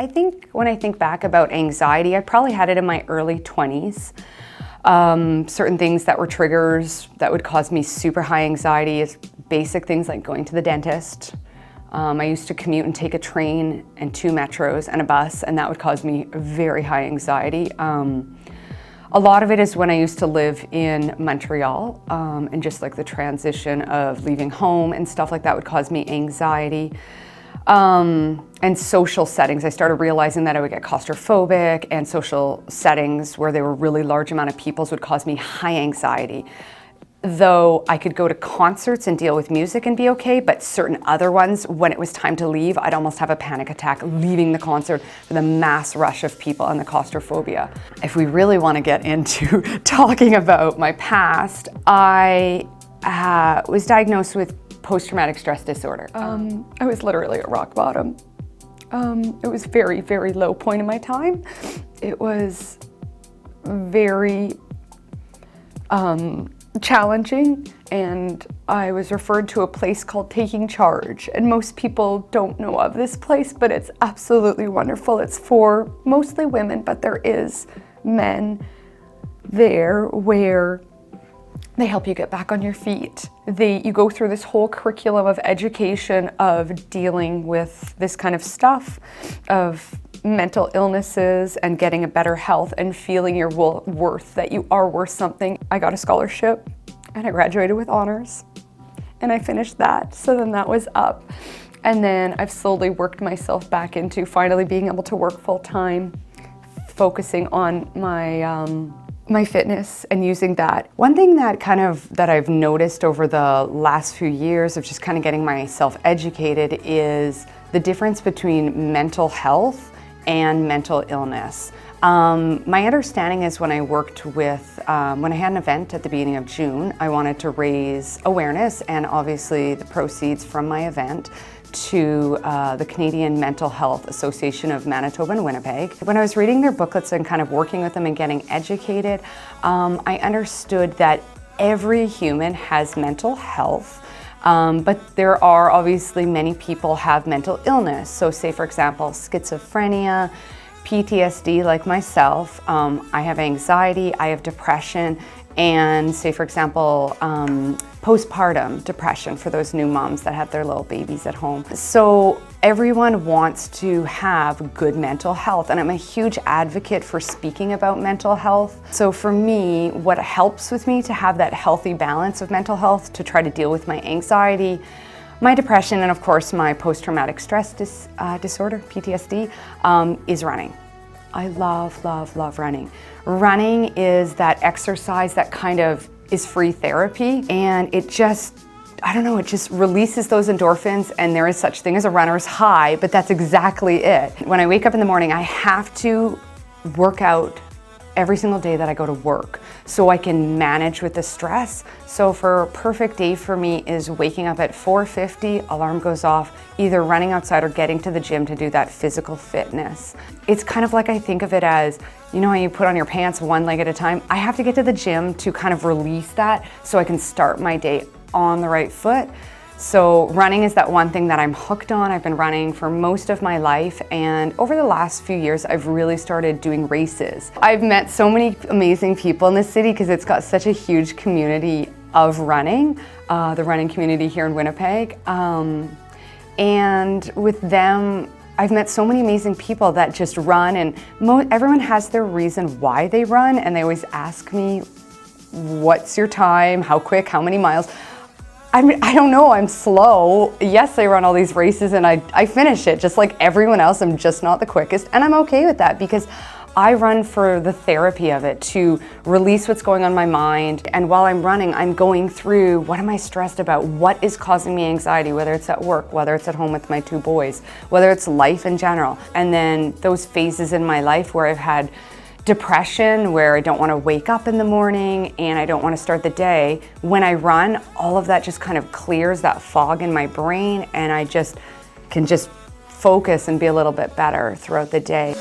I think when I think back about anxiety, I probably had it in my early 20s. Certain things that were triggers that would cause me super high anxiety is basic things like going to the dentist. I used to commute and take a train and 2 metros and a bus, and that would cause me very high anxiety. A lot of it is when I used to live in Montreal, and just like the transition of leaving home and stuff like that would cause me anxiety. And social settings, I started realizing that I would get claustrophobic, and social settings where there were really large amount of people would cause me high anxiety. Though I could go to concerts and deal with music and be okay, but certain other ones, when it was time to leave, I'd almost have a panic attack leaving the concert for the mass rush of people and the claustrophobia. If we really want to get into talking about my past, I was diagnosed with post-traumatic stress disorder. I was literally at rock bottom. It was very, very low point in my time. It was very challenging, and I was referred to a place called Taking Charge, and most people don't know of this place, but it's absolutely wonderful. It's for mostly women, but there is men there where they help you get back on your feet. You go through this whole curriculum of education of dealing with this kind of stuff, of mental illnesses and getting a better health and feeling your worth, that you are worth something. I got a scholarship and I graduated with honors and I finished that. So then that was up. And then I've slowly worked myself back into finally being able to work full time, focusing on my fitness and using that. One thing that I've noticed over the last few years of just kind of getting myself educated is the difference between mental health and mental illness. My understanding is when I worked with, when I had an event at the beginning of June, I wanted to raise awareness and obviously the proceeds from my event to the Canadian Mental Health Association of Manitoba and Winnipeg. When I was reading their booklets and kind of working with them and getting educated, I understood that every human has mental health. But there are obviously many people have mental illness. So say for example, schizophrenia, PTSD like myself, I have anxiety, I have depression, and say for example, postpartum depression for those new moms that have their little babies at home. So everyone wants to have good mental health, and I'm a huge advocate for speaking about mental health. So for me, what helps with me to have that healthy balance of mental health to try to deal with my anxiety, my depression, and of course my post-traumatic stress disorder, PTSD, is running. I love, love, love running. Running is that exercise that kind of is free therapy, and it just, I don't know, it just releases those endorphins, and there is such thing as a runner's high, but that's exactly it. When I wake up in the morning, I have to work out every single day that I go to work so I can manage with the stress. So for a perfect day for me is waking up at 4:50, alarm goes off, either running outside or getting to the gym to do that physical fitness. It's kind of like I think of it as, you know how you put on your pants one leg at a time? I have to get to the gym to kind of release that so I can start my day on the right foot. So running is that one thing that I'm hooked on. I've been running for most of my life, and over the last few years I've really started doing races. I've met so many amazing people in this city because it's got such a huge community of running, the running community here in Winnipeg. And with them, I've met so many amazing people that just run, and everyone has their reason why they run, and they always ask me, what's your time, how quick, how many miles? I don't know, I'm slow. Yes, I run all these races and I finish it just like everyone else. I'm just not the quickest, and I'm okay with that because I run for the therapy of it, to release what's going on in my mind. And while I'm running, I'm going through, what am I stressed about? What is causing me anxiety, whether it's at work, whether it's at home with my 2 boys, whether it's life in general. And then those phases in my life where I've had depression, where I don't want to wake up in the morning and I don't want to start the day. When I run, all of that just kind of clears that fog in my brain, and I just can focus and be a little bit better throughout the day.